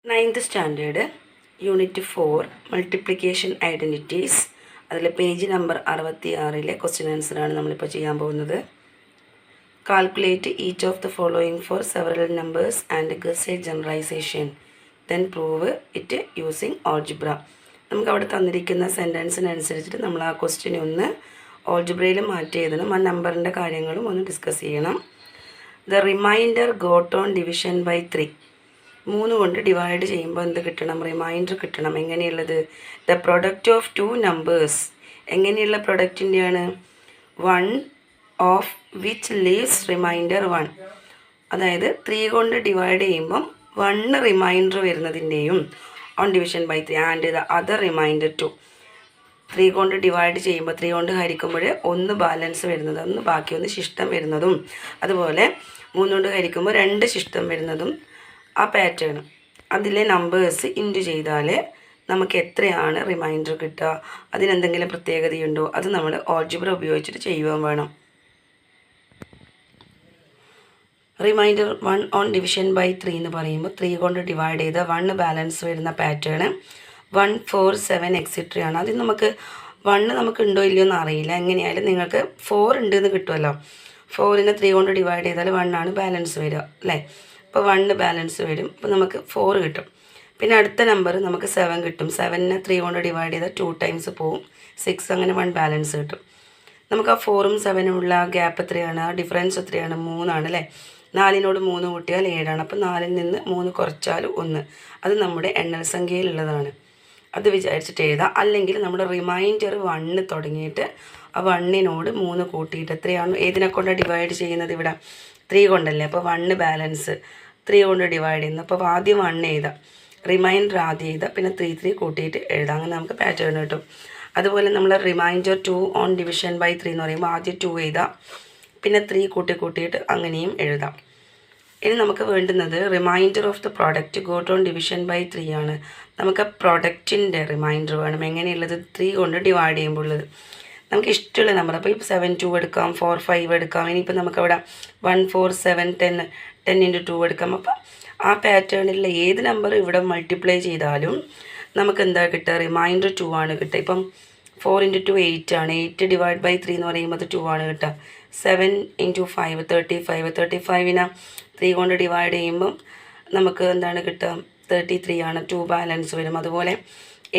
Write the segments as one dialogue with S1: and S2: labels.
S1: 9th standard unit 4 multiplication identities അതിൽ page number 66 question ആൻസറാണ് നമ്മളിപ്പോൾ ചെയ്യാൻ പോകുന്നത്. Calculate each of the following for several numbers and guess a generalization then prove it using algebra. നമുക്ക് അവിടെ തന്നിരിക്കുന്ന സെൻറ്റൻസിനനുസരിച്ചിട്ട് നമ്മൾ ആ ക്വസ്റ്റ്യനെ ഒന്ന് ഓൾജിബ്രയിൽ മാറ്റി എഴുതണം. ആ നമ്പറിൻ്റെ കാര്യങ്ങളും ഒന്ന് ഡിസ്കസ് ചെയ്യണം. The remainder got on division by 3. 3 കൊണ്ട് ഡിവൈഡ് ചെയ്യുമ്പോൾ എന്ത് കിട്ടണം? റിമൈൻഡർ കിട്ടണം. എങ്ങനെയുള്ളത്? The product of 2 numbers. എങ്ങനെയുള്ള പ്രൊഡക്റ്റിൻ്റെയാണ്? 1 ഓഫ് വിച്ച് ലീവ്സ് റിമൈൻഡർ 1. അതായത് 3 കൊണ്ട് ഡിവൈഡ് ചെയ്യുമ്പം 1 റിമൈൻഡർ വരുന്നതിൻ്റെയും on division by 3 and the other remainder 2. 3 കൊണ്ട് ഡിവൈഡ് ചെയ്യുമ്പോൾ 3 കൊണ്ട് ഹരിക്കുമ്പോൾ 1 ബാലൻസ് വരുന്നത്, 1 ബാക്കി 1 ശിഷ്ടം വരുന്നതും, അതുപോലെ 3 കൊണ്ട് ഹരിക്കുമ്പോൾ 2 ശിഷ്ടം വരുന്നതും ആ പാറ്റേൺ അതിലെ നമ്പേഴ്സ് ഇൻറ്റു ചെയ്താൽ നമുക്ക് എത്രയാണ് റിമൈൻഡർ കിട്ടുക, അതിനെന്തെങ്കിലും പ്രത്യേകതയുണ്ടോ, അത് നമ്മൾ ഓൾജിബ്ര ഉപയോഗിച്ചിട്ട് ചെയ്യുവാൻ വേണം. റിമൈൻഡർ 1 ഓൺ ഡിവിഷൻ ബൈ 3 എന്ന് പറയുമ്പോൾ 3 കൊണ്ട് ഡിവൈഡ് ചെയ്ത 1 ബാലൻസ് വരുന്ന പാറ്റേൺ 1, 4, 7 എക്സെട്രയാണ്. അതിൽ നമുക്ക് 1 നമുക്ക് ഉണ്ടോ ഇല്ലയോ എന്ന് അറിയില്ല. എങ്ങനെയായാലും നിങ്ങൾക്ക് 4 ഉണ്ടെന്ന് കിട്ടുമല്ലോ. 4നെ 3 കൊണ്ട് ഡിവൈഡ് ചെയ്താൽ 1 ആണ് ബാലൻസ് വരിക അല്ലേ. അപ്പോൾ 1 ബാലൻസ് വരും. അപ്പോൾ നമുക്ക് 4 കിട്ടും. പിന്നെ അടുത്ത നമ്പർ നമുക്ക് 7 കിട്ടും. 7നെ 3 കൊണ്ട് ഡിവൈഡ് ചെയ്താൽ 2 ടൈംസ് പോവും, 6, അങ്ങനെ 1 ബാലൻസ് കിട്ടും. നമുക്ക് ആ 4ഉം 7ഉം ഉള്ള ആ ഗ്യാപ്പ് എത്രയാണ്? ആ ഡിഫറൻസ് എത്രയാണ്? 3 ആണ് അല്ലേ. 4നോട് 3 കൂട്ടിയാൽ 7ആണ്. അപ്പോൾ 4ൽ നിന്ന് 3 കുറച്ചാൽ 1. അത് നമ്മുടെ എണ്ണൽ സംഖ്യയിലുള്ളതാണ്. അത് വിചാരിച്ചിട്ട് എഴുതാം. അല്ലെങ്കിൽ നമ്മുടെ റിമൈൻഡർ 1 തുടങ്ങിയിട്ട് ആ 1നോട് 3 കൂട്ടിയിട്ട് എത്രയാണ്? ഏതിനെ കൊണ്ട് ഡിവൈഡ് ചെയ്യുന്നത്? ഇവിടെ 3 കൊണ്ടല്ലേ. അപ്പോൾ 1 ബാലൻസ് 3 കൊണ്ട് ഡിവൈഡ് ചെയ്യുന്നു. അപ്പോൾ ആദ്യം 1 എഴുതാം, റിമൈൻഡർ ആദ്യം എഴുതാം, പിന്നെ 3 കൂട്ടിയിട്ട് എഴുതാം. അങ്ങനെ നമുക്ക് പാറ്റേൺ കിട്ടും. അതുപോലെ നമ്മൾ റിമൈൻഡർ 2 ഓൺ ഡിവിഷൻ ബൈ 3 എന്ന് പറയുമ്പോൾ ആദ്യം 2 എഴുതാം, പിന്നെ 3 കൂട്ടിയിട്ട് അങ്ങനെയും എഴുതാം. ഇനി നമുക്ക് വേണ്ടുന്നത് remainder of the product got on division by 3 ആണ്. നമുക്ക് പ്രൊഡക്റ്റിൻ്റെ റിമൈൻഡർ വേണം. എങ്ങനെയുള്ളത്? 3 കൊണ്ട് ഡിവൈഡ് ചെയ്യുമ്പോൾ ഉള്ളത്. നമുക്ക് ഇഷ്ടമുള്ള നമ്പർ, അപ്പോൾ ഇപ്പോൾ 7, 2 എടുക്കാം, 4, 5 എടുക്കാം. ഇനിയിപ്പോൾ നമുക്കവിടെ 1, 4, 7, 10 × 2 എടുക്കാം. അപ്പോൾ ആ പാറ്റേണിലുള്ള ഏത് നമ്പർ ഇവിടെ മൾട്ടിപ്ലൈ ചെയ്താലും നമുക്ക് എന്താ കിട്ടുക? റിമൈൻഡർ 2 ആണ് കിട്ടുക. ഇപ്പം 4 × 2 8 ആണ്. 8 ഡിവൈഡ് ബൈ 3 എന്ന് പറയുമ്പോൾ അത് 2 ആണ് കിട്ടുക. 7 × 5 35. 35നെ 3 കൊണ്ട് ഡിവൈഡ് ചെയ്യുമ്പം നമുക്ക് എന്താണ് കിട്ടുക? 33 ആണ്. 2 ബാലൻസ് വരും. അതുപോലെ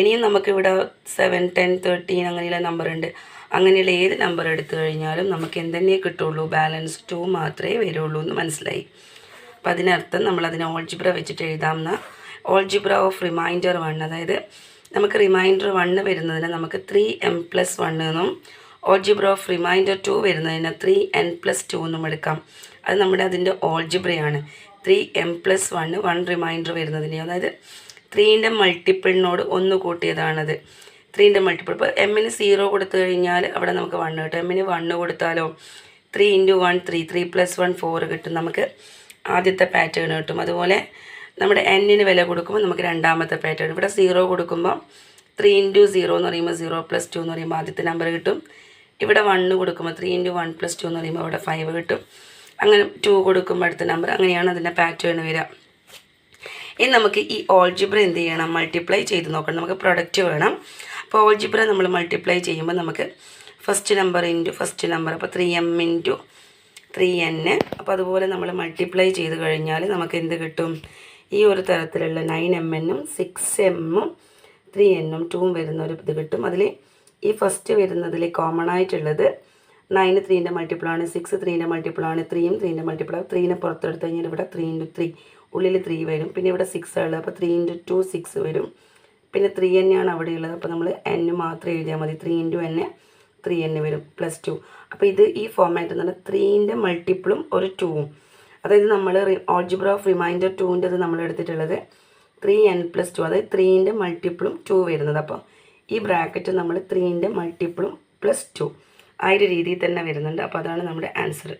S1: ഇനിയും നമുക്കിവിടെ 7, 10, 13 അങ്ങനെയുള്ള നമ്പർ ഉണ്ട്. അങ്ങനെയുള്ള ഏത് നമ്പർ എടുത്തു കഴിഞ്ഞാലും നമുക്ക് എന്തെന്നെ കിട്ടുള്ളൂ? ബാലൻസ് 2 മാത്രമേ വരുള്ളൂ എന്ന് മനസ്സിലായി. അപ്പം അതിനർത്ഥം നമ്മളതിനെ ഓൾജിബ്ര വെച്ചിട്ട് എഴുതാവുന്ന ഓൾജിബ്ര ഓഫ് റിമൈൻഡർ 1, അതായത് നമുക്ക് റിമൈൻഡർ 1 വരുന്നതിന് നമുക്ക് 3m+1 എന്നും ഓൾജിബ്ര ഓഫ് റിമൈൻഡർ 2 വരുന്നതിന് 3n+2 എന്നും എടുക്കാം. അത് നമ്മുടെ അതിൻ്റെ ഓൾജിബ്രയാണ്. 3m+1 1 റിമൈൻഡർ വരുന്നതിന്, അതായത് 3ൻ്റെ മൾട്ടിപ്പിളിനോട് 1 കൂട്ടിയതാണത്. 3ൻ്റെ മൾട്ടിപ്പിൾ. ഇപ്പോൾ എമ്മിന് 0 കൊടുത്തു കഴിഞ്ഞാൽ അവിടെ നമുക്ക് 1 കിട്ടും. എമ്മിന് 1 കൊടുത്താലോ 3 × 1 3, 3 + 1 4 കിട്ടും. നമുക്ക് ആദ്യത്തെ പാറ്റേൺ കിട്ടും. അതുപോലെ നമ്മുടെ എന്നിന് വില കൊടുക്കുമ്പോൾ നമുക്ക് രണ്ടാമത്തെ പാറ്റേൺ. ഇവിടെ 0 കൊടുക്കുമ്പോൾ 3 × 0 എന്ന് പറയുമ്പോൾ 0 + 2 എന്ന് പറയുമ്പോൾ ആദ്യത്തെ നമ്പർ കിട്ടും. ഇവിടെ 1 കൊടുക്കുമ്പോൾ 3 × 1 + 2 എന്ന് പറയുമ്പോൾ അവിടെ 5 കിട്ടും. അങ്ങനെ 2 കൊടുക്കുമ്പോൾ അടുത്ത നമ്പർ. അങ്ങനെയാണ് അതിൻ്റെ പാറ്റേൺ വരിക. ഇനി നമുക്ക് ഈ ഓൾജിബ്ര എന്ത് ചെയ്യണം? മൾട്ടിപ്ലൈ ചെയ്ത് നോക്കണം. നമുക്ക് പ്രൊഡക്റ്റ് വേണം. അപ്പോൾ ഓൾജിബ്ര നമ്മൾ മൾട്ടിപ്ലൈ ചെയ്യുമ്പോൾ നമുക്ക് first number into first number, അപ്പോൾ 3m × 3n. അപ്പോൾ അതുപോലെ നമ്മൾ മൾട്ടിപ്ലൈ ചെയ്ത് കഴിഞ്ഞാൽ നമുക്ക് എന്ത് കിട്ടും? ഈ ഒരു തരത്തിലുള്ള 9mനും 6m 3n 2 വരുന്ന ഒരു ഇത് കിട്ടും. അതിൽ ഈ ഫസ്റ്റ് വരുന്നതിൽ കോമൺ ആയിട്ടുള്ളത് 9 3ൻ്റെ മൾട്ടിപ്പിളാണ്, 6 3ൻ്റെ മൾട്ടിപ്പിളാണ്, 3ഉം 3ൻ്റെ മൾട്ടിപ്പിളാണ്. 3നെ പുറത്തെടുത്ത് കഴിഞ്ഞാൽ ഇവിടെ 3 × 3 ഉള്ളിൽ 3 വരും. പിന്നെ ഇവിടെ 6 ഉള്ളത്, അപ്പോൾ 3 × 2 6 വരും. പിന്നെ 3 തന്നെയാണ് അവിടെ ഉള്ളത്. അപ്പോൾ നമ്മൾ n മാത്രം എഴുതിയാൽ മതി. 3 × n 3n വരും +2. അപ്പോൾ ഇത് ഈ ഫോമാറ്റ് എന്ന് പറഞ്ഞാൽ 3ൻ്റെ മൾട്ടിപ്പിളും ഒരു 2ഉം. അതായത് നമ്മൾ ഓൾജിബ്ര ഓഫ് റിമൈൻഡർ 2ൻ്റെത് നമ്മൾ എടുത്തിട്ടുള്ളത് 3n+2, അതായത് 3ൻ്റെ മൾട്ടിപ്പിളും 2 വരുന്നത്. അപ്പോൾ ഈ ബ്രാക്കറ്റ് നമ്മൾ 3ൻ്റെ മൾട്ടിപ്പിളും +2 ആ ഒരു രീതിയിൽ തന്നെ വരുന്നുണ്ട്. അപ്പോൾ അതാണ് നമ്മുടെ answer.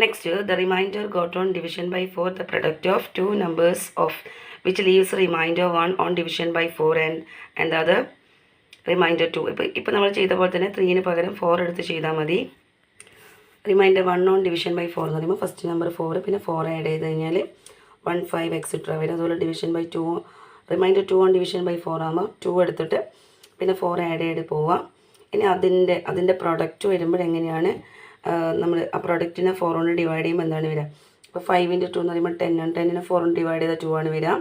S1: Next, the remainder got on division by 4 the product of 2 numbers of which leaves remainder 1 on division by 4 and other remainder 2. ഇപ്പോൾ നമ്മൾ ചെയ്ത പോലെ തന്നെ 3ന് പകരം 4 എടുത്ത് ചെയ്താൽ മതി. റിമൈൻഡർ 1 ഓൺ ഡിവിഷൻ ബൈ 4 എന്ന് പറയുമ്പോൾ ഫസ്റ്റ് നമ്പർ 4, പിന്നെ 4 ആഡ് ചെയ്ത് കഴിഞ്ഞാൽ 1 5 എക്സെട്ര വരും. അതുപോലെ division by 2 remainder 2 on division by 4 ആകുമ്പോൾ 2 എടുത്തിട്ട് പിന്നെ 4 ആഡ് ചെയ്ത് പോവാം. ഇനി അതിൻ്റെ പ്രൊഡക്റ്റ് വരുമ്പോൾ എങ്ങനെയാണ് നമ്മൾ ആ പ്രൊഡക്റ്റിനെ 4 കൊണ്ട് ഡിവൈഡ് ചെയ്യുമ്പോൾ എന്താണ് വരിക? ഇപ്പോൾ 5 × 2 എന്ന് പറയുമ്പോൾ 10 ആണ്. 10നെ 4 കൊണ്ട് ഡിവൈഡ് ചെയ്താൽ 2 ആണ് വരിക.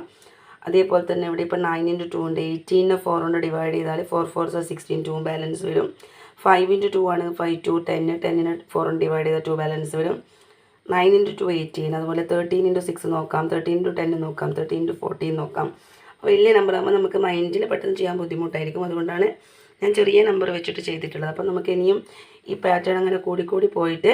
S1: അതേപോലെ തന്നെ ഇവിടെ ഇപ്പോൾ 9 × 2 ഉണ്ട്. 18നെ 4 കൊണ്ട് ഡിവൈഡ് ചെയ്താൽ 4 4 16 2 ബാലൻസ് വരും. 5 × 2 ആണ് 5 2 10 10നെ 4 കൊണ്ട് ഡിവൈഡ് ചെയ്താൽ 2 ബാലൻസ് വരും. 9 × 2 18. അതുപോലെ 13 × 6 നോക്കാം, 13 × 10 നോക്കാം, 13 × 14 നോക്കാം. അപ്പോൾ വലിയ നമ്പർ ആകുമ്പോൾ നമുക്ക് മൈൻഡിൽ പെട്ടെന്ന് ചെയ്യാൻ ബുദ്ധിമുട്ടായിരിക്കും. അതുകൊണ്ടാണ് ഞാൻ ചെറിയ നമ്പർ വെച്ചിട്ട് ചെയ്തിട്ടുള്ളത്. അപ്പോൾ നമുക്ക് ഇനിയും ഈ പാറ്റേൺ അങ്ങനെ കൂടിക്കൂടി പോയിട്ട്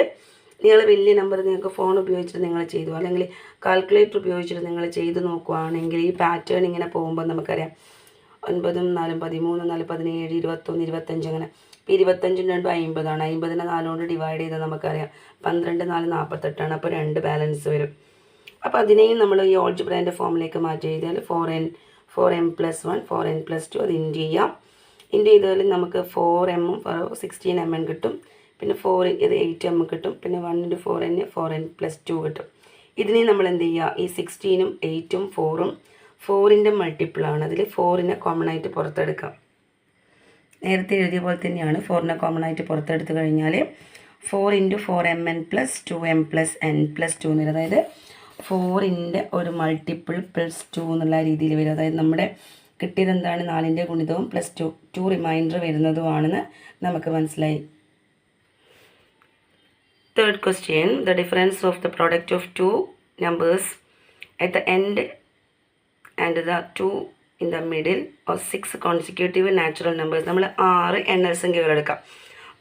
S1: നിങ്ങൾ വലിയ നമ്പർ നിങ്ങൾക്ക് ഫോൺ ഉപയോഗിച്ചിട്ട് നിങ്ങൾ ചെയ്തു, അല്ലെങ്കിൽ കാൽക്കുലേറ്റർ ഉപയോഗിച്ചിട്ട് നിങ്ങൾ ചെയ്ത് നോക്കുകയാണെങ്കിൽ ഈ പാറ്റേൺ ഇങ്ങനെ പോകുമ്പോൾ നമുക്കറിയാം 9 4 13 4 17 21 25 അങ്ങനെ. ഇപ്പോൾ 25 2 50 ആണ്. 50നെ 4 കൊണ്ട് ഡിവൈഡ് ചെയ്താൽ നമുക്കറിയാം 12 4 48 ആണ്. അപ്പോൾ 2 ബാലൻസ് വരും. അപ്പോൾ അതിനെയും നമ്മൾ ഈ ഓൾജിബ്രേൻ്റെ ഫോമിലേക്ക് മാറ്റി എഴുതിയാൽ 4m + 1 4n + 2 അത് ഇൻറ്റു ചെയ്യാം. ഇൻറ്റു ചെയ്താൽ നമുക്ക് 4m 16mn കിട്ടും. പിന്നെ 4 ഇത് 8m കിട്ടും. പിന്നെ 1 × 4n 4n + 2 കിട്ടും. ഇതിനെ നമ്മൾ എന്ത് ചെയ്യുക? ഈ 16ഉം 8ഉം 4ഉം 4ൻ്റെ മൾട്ടിപ്പിളാണ്. അതിൽ 4നെ കോമൺ ആയിട്ട് പുറത്തെടുക്കാം. നേരത്തെ എഴുതിയ പോലെ തന്നെയാണ്. 4നെ കോമൺ ആയിട്ട് പുറത്തെടുത്ത് കഴിഞ്ഞാൽ 4 × 4mn + 2m + n + 2 എന്ന് വരും. അതായത് 4ൻ്റെ ഒരു മൾട്ടിപ്പിൾ +2 എന്നുള്ള രീതിയിൽ വരും. അതായത് നമ്മുടെ കിട്ടിയത് എന്താണ്? 4ൻ്റെ ഗുണിതവും +2 റിമൈൻഡർ വരുന്നതുമാണെന്ന് നമുക്ക് മനസ്സിലായി. Third question, the difference of the product of two numbers at the end and the 2 in the middle or 6 consecutive natural numbers. നമ്മൾ 6 എണ്ണൽ സംഖ്യകൾ എടുക്കാം.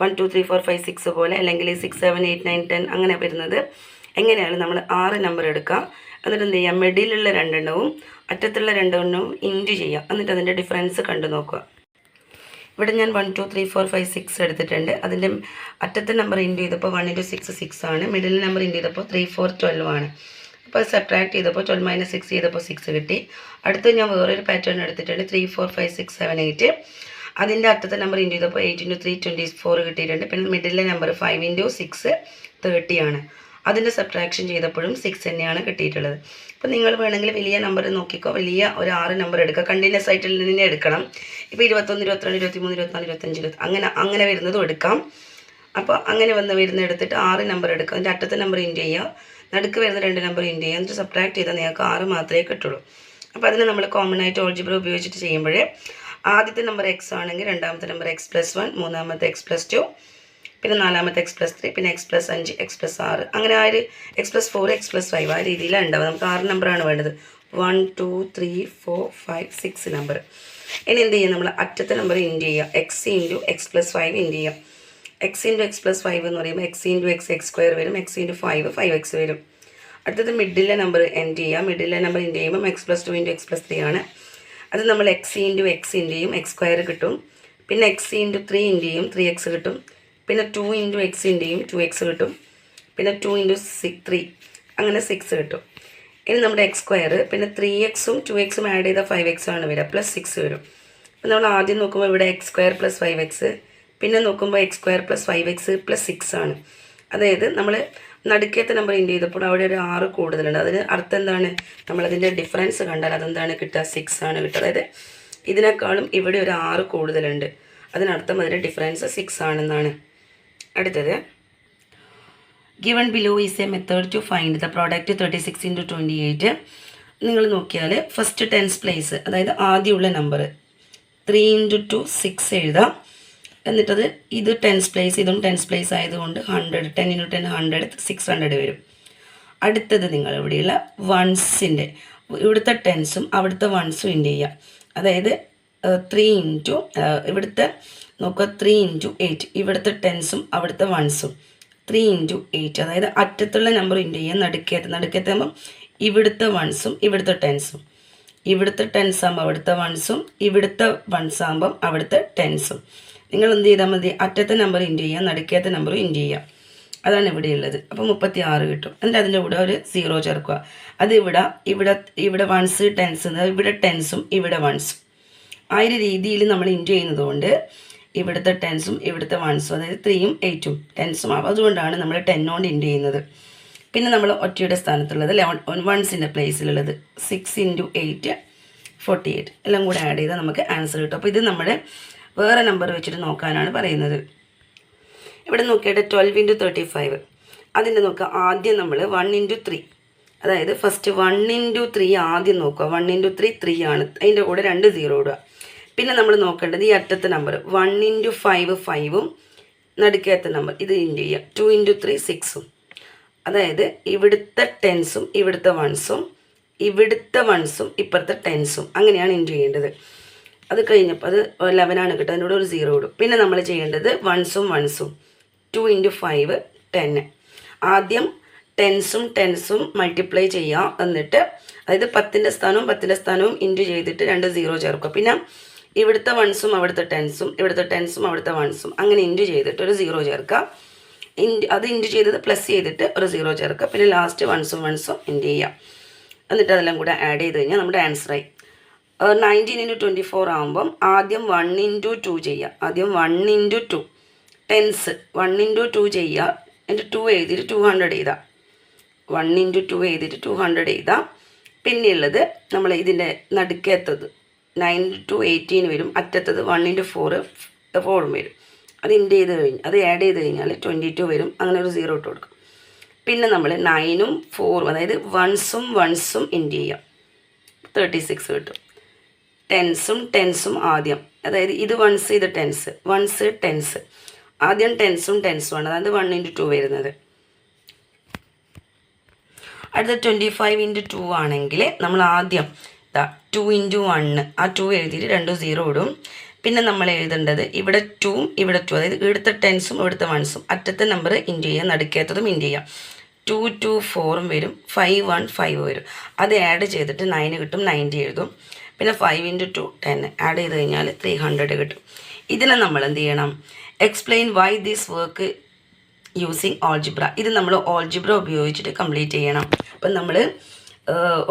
S1: 1 2 3 4 5 6 പോലെ, അല്ലെങ്കിൽ 6 7 8 9 10 അങ്ങനെ വരുന്നത്. എങ്ങനെയാണ്? നമ്മൾ 6 നമ്പർ എടുക്കുക, എന്നിട്ട് എന്ത് ചെയ്യുക? മിഡിലുള്ള രണ്ടെണ്ണവും അറ്റത്തുള്ള രണ്ടെണ്ണവും ഇൻറ്റു ചെയ്യുക. എന്നിട്ട് അതിൻ്റെ ഡിഫറൻസ് കണ്ടു നോക്കുക. ഇവിടെ ഞാൻ 1 2 3 4 5 6 എടുത്തിട്ടുണ്ട്. അതിൻ്റെ അറ്റത്തെ നമ്പർ ഇൻറ്റു ചെയ്തപ്പോൾ 1 × 6 6 ആണ്. മിഡിൽ നമ്പർ ഇൻറ്റു ചെയ്തപ്പോൾ 3 4 12 ആണ്. അപ്പോൾ സബ്ട്രാക്ട് ചെയ്തപ്പോൾ 12 - 6 ചെയ്തപ്പോൾ 6 കിട്ടി. അടുത്ത് ഞാൻ വേറൊരു പാറ്റേൺ എടുത്തിട്ടുണ്ട്. 3 4 5 6 7 8. അതിൻ്റെ അറ്റത്തെ നമ്പർ ഇൻറ്റു ചെയ്തപ്പോൾ 8 × 3 24 കിട്ടിയിട്ടുണ്ട്. പിന്നെ മിഡിലെ നമ്പർ 5 × 6 30 ആണ്. അതിൻ്റെ സബ്ട്രാക്ഷൻ ചെയ്തപ്പോഴും 6 തന്നെയാണ് കിട്ടിയിട്ടുള്ളത്. അപ്പോൾ നിങ്ങൾ വേണമെങ്കിൽ വലിയ നമ്പർ നോക്കിക്കോ, വലിയ ഒരു 6 നമ്പർ എടുക്കുക. കണ്ടിന്യൂസ് ആയിട്ട് തന്നെ എടുക്കണം. ഇപ്പോൾ 21 22 23 24 25 20 അങ്ങനെ വരുന്നതും എടുക്കാം. അപ്പോൾ അങ്ങനെ വരുന്ന എടുത്തിട്ട് 6 നമ്പർ എടുക്കുക. അതിൻ്റെ അറ്റത്തെ നമ്പർ ഇൻറ്റു ചെയ്യുക, നടുക്ക് വരുന്ന 2 നമ്പർ ഇൻറ്റു ചെയ്യുക, എന്നിട്ട് സബ്ട്രാക്ട് ചെയ്താൽ നിങ്ങൾക്ക് 6 മാത്രമേ കിട്ടുള്ളൂ. അപ്പോൾ അതിന് നമ്മൾ കോമൺ ആയിട്ട് ഓൾജിബ്ര ഉപയോഗിച്ചിട്ട് ചെയ്യുമ്പോൾ ആദ്യത്തെ നമ്പർ x ആണെങ്കിൽ രണ്ടാമത്തെ നമ്പർ x + 1, മൂന്നാമത്തെ x + 2, പിന്നെ നാലാമത്തെ x + 3, പിന്നെ x + 5, x + 6 അങ്ങനെ ആ ഒരു x + 4 x + 5 ആ രീതിയിലാണ് ഉണ്ടാവുക. നമുക്ക് 6 നമ്പറാണ് വേണ്ടത്. 1 2 3 4 5 6 നമ്പർ. ഇനി എന്ത് ചെയ്യുക? നമ്മൾ അറ്റത്തെ നമ്പർ ഇൻറ്റു ചെയ്യുക. x × x + 5 ഇൻറ്റു ചെയ്യുക. x × x + 5 എന്ന് പറയുമ്പോൾ x × x x² വരും. x × 5 5x വരും. അടുത്തത് മിഡിലെ നമ്പർ ഇൻറ്റു ചെയ്യുക. മിഡിലെ നമ്പർ ഇൻറ്റു ചെയ്യുമ്പോൾ x + 2 × x + 3 ആണ്. അത് നമ്മൾ x × x ഇൻറ്റു ചെയ്യും, x² കിട്ടും. പിന്നെ x × 3 ഇൻറ്റു ചെയ്യും, 3x കിട്ടും. പിന്നെ 2 × x ഇൻറ്റു ചെയ്യും, 2x കിട്ടും. പിന്നെ 2 × 3 അങ്ങനെ 6 കിട്ടും. ഇനി നമ്മുടെ x², പിന്നെ 3xഉം 2xഉം ആഡ് ചെയ്താൽ 5x ആണ് വരിക, +6 വരും. അപ്പോൾ നമ്മൾ ആദ്യം നോക്കുമ്പോൾ ഇവിടെ x² + 5x, പിന്നെ നോക്കുമ്പോൾ x² + 5x + 6 ആണ്. അതായത് നമ്മൾ നടുക്കത്തെ നമ്പർ ഇൻറ്റു ചെയ്തപ്പോൾ അവിടെ ഒരു 6 കൂടുതലുണ്ട്. അതിന് അർത്ഥം എന്താണ്? നമ്മളതിൻ്റെ ഡിഫറൻസ് കണ്ടാൽ അതെന്താണ് കിട്ടുക? 6 ആണ് കിട്ടുക. അതായത് ഇതിനേക്കാളും ഇവിടെ ഒരു 6 കൂടുതലുണ്ട്. അതിനർത്ഥം അതിൻ്റെ ഡിഫറൻസ് 6 ആണെന്നാണ്. അടുത്തത്, given below is a method to find the product 36 × 28. നിങ്ങൾ നോക്കിയാൽ ഫസ്റ്റ് ടെൻസ് പ്ലേസ്, അതായത് ആദ്യമുള്ള നമ്പർ 3 × 2 6 എഴുതാം. എന്നിട്ടത് ഇത് ടെൻസ് പ്ലേസ്, ഇതും ടെൻസ് പ്ലേസ് ആയതുകൊണ്ട് 100 10 × 10 100 600 വരും. അടുത്തത് നിങ്ങൾ ഇവിടെയുള്ള വൺസിൻ്റെ ഇവിടുത്തെ ടെൻസും അവിടുത്തെ വൺസും ഇൻറ്റു ചെയ്യുക. അതായത് 3 × ഇവിടുത്തെ നോക്കുക 3 × 8 ഇവിടുത്തെ ടെൻസും അവിടുത്തെ വൺസും 3 × 8. അതായത് അറ്റത്തുള്ള നമ്പർ ഇൻറ്റു ചെയ്യുക. നടുക്കത്തെ ആകുമ്പം ഇവിടുത്തെ വൺസും ഇവിടുത്തെ ടെൻസും, ഇവിടുത്തെ ടെൻസ് ആകുമ്പോൾ അവിടുത്തെ വൺസും, ഇവിടുത്തെ വൺസ് ആകുമ്പം അവിടുത്തെ ടെൻസും. നിങ്ങൾ എന്ത് ചെയ്താൽ മതി? അറ്റത്തെ നമ്പർ ഇൻറ്റു ചെയ്യുക, നടുക്കത്തെ നമ്പറും ഇൻറ്റു ചെയ്യുക. അതാണ് ഇവിടെയുള്ളത്. അപ്പോൾ 36 കിട്ടും. എന്നിട്ട് അതിൻ്റെ കൂടെ ഒരു 0 ചേർക്കുക. അത് ഇവിടെ വൺസ് ടെൻസ്, ഇവിടെ ടെൻസും ഇവിടെ വൺസും ആ ഒരു രീതിയിൽ നമ്മൾ ഇൻറ്റു ചെയ്യുന്നത് കൊണ്ട് ഇവിടുത്തെ ടെൻസും ഇവിടുത്തെ വൺസും, അതായത് 3ഉം 8ഉം ടെൻസും ആവും. അതുകൊണ്ടാണ് നമ്മൾ 10 കൊണ്ട് ഇൻറ്റു ചെയ്യുന്നത്. പിന്നെ നമ്മൾ ഒറ്റയുടെ സ്ഥാനത്തുള്ളത് 11 വൺസിൻ്റെ പ്ലേസിലുള്ളത് 6 × 8 48 എല്ലാം കൂടെ ആഡ് ചെയ്താൽ നമുക്ക് ആൻസർ കിട്ടും. അപ്പോൾ ഇത് നമ്മൾ വേറെ നമ്പർ വെച്ചിട്ട് നോക്കാനാണ് പറയുന്നത്. ഇവിടെ നോക്കിയിട്ട് 12 × 35 അതിൻ്റെ നോക്കുക. ആദ്യം നമ്മൾ 1 × 3, അതായത് ഫസ്റ്റ് 1 × 3 ആദ്യം നോക്കുക. 1 × 3 3 ആണ്, അതിൻ്റെ കൂടെ 2 0 ഇടുക. പിന്നെ നമ്മൾ നോക്കേണ്ടത് ഈ അറ്റത്തെ നമ്പർ 1 × 5 5ഉം നടുക്കത്തെ നമ്പർ ഇത് ഇൻറ്റു ചെയ്യുക. 2 × 3 6ഉം, അതായത് ഇവിടുത്തെ 10സും ഇവിടുത്തെ 1സും ഇവിടുത്തെ 1സും ഇപ്പുറത്തെ 10സും അങ്ങനെയാണ് ഇൻറ്റു ചെയ്യേണ്ടത്. അത് കഴിഞ്ഞപ്പോൾ അത് 11 ആണ് കിട്ടുക, അതിനോട് ഒരു 0 ഇടും. പിന്നെ നമ്മൾ ചെയ്യേണ്ടത് 1സും 1സും 2 × 5 10. ആദ്യം 10സും മൾട്ടിപ്ലൈ ചെയ്യുക, എന്നിട്ട് അതായത് 10ൻ്റെ സ്ഥാനവും ഇൻറ്റു ചെയ്തിട്ട് 2 0 ചേർക്കുക. പിന്നെ ഇവിടുത്തെ 1സും അവിടുത്തെ 10സും ഇവിടുത്തെ 10സും അവിടുത്തെ 1സും അങ്ങനെ ഇൻറ്റു ചെയ്തിട്ട് ഒരു 0 ചേർക്കുക. അത് ഇൻറ്റു ചെയ്തത് പ്ലസ് ചെയ്തിട്ട് ഒരു 0 ചേർക്കുക. പിന്നെ ലാസ്റ്റ് 1സും ഇൻറ്റു ചെയ്യുക. എന്നിട്ട് അതെല്ലാം കൂടെ ആഡ് ചെയ്ത് കഴിഞ്ഞാൽ നമ്മുടെ ആൻസറായി. 19 × 24 ആകുമ്പം ആദ്യം 1 × 2 ചെയ്യുക. ആദ്യം 1 × 2 ടെൻസ് 1 × 2 ചെയ്യുക. എന്നിട്ട് 2 എഴുതിയിട്ട് 200 എഴുതാം. 1 × 2 എഴുതിയിട്ട് 200 എഴുതാം. പിന്നെയുള്ളത് നമ്മൾ ഇതിൻ്റെ നടുക്കത്തത് 9 × 18 വരും. അറ്റത്തത് 1 × 4 4 വരും. അത് അത് ആഡ് ചെയ്ത് കഴിഞ്ഞാൽ 22 വരും. അങ്ങനെ ഒരു 0 ഇട്ട് കൊടുക്കും. പിന്നെ നമ്മൾ 9ഉം 4ഉം അതായത് 1സും ഇൻറ്റു ചെയ്യാം. 36 കിട്ടും. 10സും ആദ്യം, അതായത് ഇത് 1s ഇത് 10s ആദ്യം 10സും ആണ്, അതായത് 1 × 2 വരുന്നത്. അടുത്ത 25 × 2 ആണെങ്കിൽ നമ്മൾ ആദ്യം 2 × 1 ആ 2 എഴുതിയിട്ട് 2 0 ഇടും. പിന്നെ നമ്മൾ എഴുതേണ്ടത് ഇവിടെ 2ഉം ഇവിടെ 2, അതായത് ഇവിടുത്തെ 10സും ഇവിടുത്തെ 1സും അറ്റത്തെ നമ്പർ ഇൻറ്റു ചെയ്യുക, നടുക്കത്തതും ഇൻറ്റു ചെയ്യുക. 2 2 4ഉം വരും, 5 1 5 വരും. അത് ആഡ് ചെയ്തിട്ട് 9 കിട്ടും, 90 എഴുതും. പിന്നെ 5 × 2 10 ആഡ് ചെയ്ത് കഴിഞ്ഞാൽ 300 കിട്ടും. ഇതിനെ നമ്മൾ എന്ത് ചെയ്യണം? Explain why this work using algebra. ഇത് നമ്മൾ ഓൾജിബ്ര ഉപയോഗിച്ചിട്ട് കംപ്ലീറ്റ് ചെയ്യണം. അപ്പം നമ്മൾ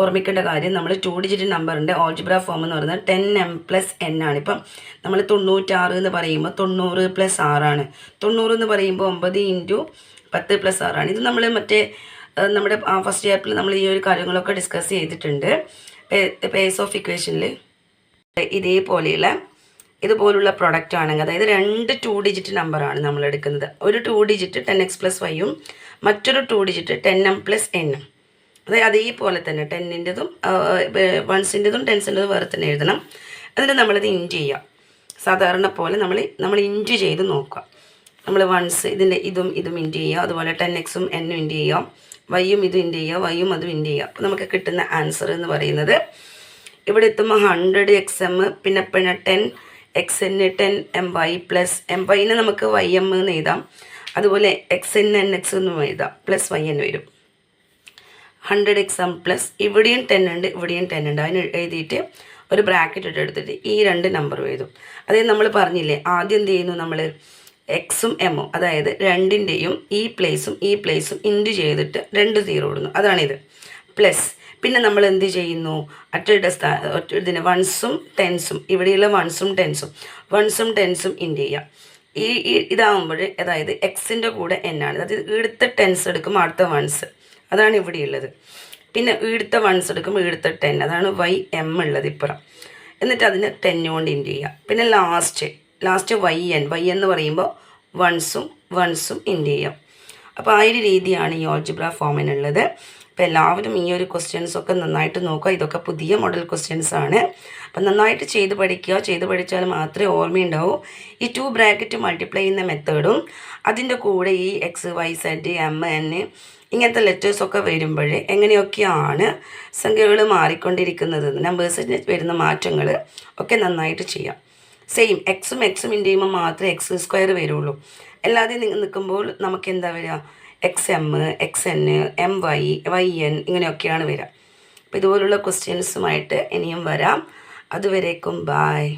S1: ഓർമ്മിക്കേണ്ട കാര്യം, നമ്മൾ 2 ഡിജിറ്റ് നമ്പറിൻ്റെ ഓൾജിബ്ര ഫോം എന്ന് പറയുന്നത് 10m + n ആണ്. ഇപ്പം നമ്മൾ 96 എന്ന് പറയുമ്പോൾ 90 + 6 ആണ്. 90 എന്ന് പറയുമ്പോൾ 9 × 10 + 6 ആണ്. ഇത് നമ്മൾ നമ്മുടെ ഫസ്റ്റ് ചാപ്റ്ററിൽ നമ്മൾ ഈ ഒരു കാര്യങ്ങളൊക്കെ ഡിസ്കസ് ചെയ്തിട്ടുണ്ട്. പേസ് ഓഫ് ഇക്വേഷനിൽ ഇതുപോലുള്ള പ്രൊഡക്റ്റ് ആണെങ്കിൽ, അതായത് 2 2 ഡിജിറ്റ് നമ്പറാണ് നമ്മൾ എടുക്കുന്നത്. ഒരു 2 ഡിജിറ്റ് 10x + yയും മറ്റൊരു 2 ഡിജിറ്റ് 10m + n. അതായത് അതേപോലെ തന്നെ 10ൻ്റെതും 1സിൻ്റെതും 10സിൻ്റെതും വേറെ തന്നെ എഴുതണം. എന്നിട്ട് നമ്മളിത് ഇൻറ്റു ചെയ്യുക. സാധാരണ പോലെ നമ്മൾ ഇൻറ്റു ചെയ്ത് നോക്കുക. നമ്മൾ 1s ഇതും ഇൻറ്റു ചെയ്യുക. അതുപോലെ 10xും n ഇൻറ്റു ചെയ്യുക. വൈയും ഇത് ഇൻറ്റു ചെയ്യുക, വൈയും അതും ഇൻറ്റു ചെയ്യുക. അപ്പോൾ നമുക്ക് കിട്ടുന്ന ആൻസർ എന്ന് പറയുന്നത് ഇവിടെ എത്തുമ്പോൾ 100xm പിന്നെ 10xn 10my + myനെ നമുക്ക് ym എന്ന് എഴുതാം. അതുപോലെ xn nx എന്നും എഴുതാം, പ്ലസ് yn വരും. 100xm പ്ലസ് ഇവിടെയും 10 ഉണ്ട് ഇവിടെയും 10 ഉണ്ട്, അതിന് എഴുതിയിട്ട് ഒരു ബ്രാക്കറ്റ് എടുത്തിട്ട് ഈ 2 നമ്പർ എഴുതും. അതായത് നമ്മൾ പറഞ്ഞില്ലേ ആദ്യം എന്ത് ചെയ്യുന്നു, നമ്മൾ എക്സും എമ്മും അതായത് 2ൻ്റെയും ഈ പ്ലേസും ഇൻറ്റു ചെയ്തിട്ട് 2 0 ഇടുന്നു, അതാണിത്. പ്ലസ് പിന്നെ നമ്മൾ എന്ത് ചെയ്യുന്നു, ഇതിന് 1സും 10സും ഇവിടെയുള്ള 1സും 10സും ഇൻറ്റു ചെയ്യുക. ഇതാകുമ്പോൾ അതായത് എക്സിൻ്റെ കൂടെ n ആണ്, അതായത് ഇവിടുത്തെ 10s എടുക്കും അടുത്ത 1s, അതാണ് ഇവിടെയുള്ളത്. പിന്നെ ഇവിടുത്തെ 1s എടുക്കും ഇവിടുത്തെ 10, അതാണ് ym ഉള്ളത് ഇപ്പുറം. എന്നിട്ട് അതിന് 10 കൊണ്ട് ഇൻറ്റു ചെയ്യുക. പിന്നെ ലാസ്റ്റ് y എന്ന് പറയുമ്പോൾ 1സും ഇൻറ്റു ചെയ്യാം. അപ്പോൾ ആ ഒരു രീതിയാണ് ഈ ഓൾജിബ്ര ഫോമിനുള്ളത്. അപ്പോൾ എല്ലാവരും ഈ ഒരു ക്വസ്റ്റ്യൻസൊക്കെ നന്നായിട്ട് നോക്കുക. ഇതൊക്കെ പുതിയ മോഡൽ ക്വസ്റ്റ്യൻസ് ആണ്. അപ്പം നന്നായിട്ട് ചെയ്ത് പഠിച്ചാൽ മാത്രമേ ഓർമ്മയുണ്ടാവൂ. ഈ 2 ബ്രാക്കറ്റ് മൾട്ടിപ്ലൈ ചെയ്യുന്ന മെത്തേഡും അതിൻ്റെ കൂടെ ഈ x y z m n ഇങ്ങനത്തെ ലെറ്റേഴ്സൊക്കെ വരുമ്പോൾ എങ്ങനെയൊക്കെയാണ് സംഖ്യകൾ മാറിക്കൊണ്ടിരിക്കുന്നത്, നമ്പേഴ്സിന് വരുന്ന മാറ്റങ്ങൾ ഒക്കെ നന്നായിട്ട് ചെയ്യാം. സെയിം എക്സും ഇൻറ്റു ചെയ്യുമ്പോൾ മാത്രമേ x² വരുള്ളൂ. അല്ലാതെ നിൽക്കുമ്പോൾ നമുക്ക് എന്താ വരിക, xm xn my yn ഇങ്ങനെയൊക്കെയാണ് വരിക. അപ്പോൾ ഇതുപോലുള്ള ക്വസ്റ്റ്യൻസുമായിട്ട് ഇനിയും വരാം. അതുവരേക്കും ബായ്.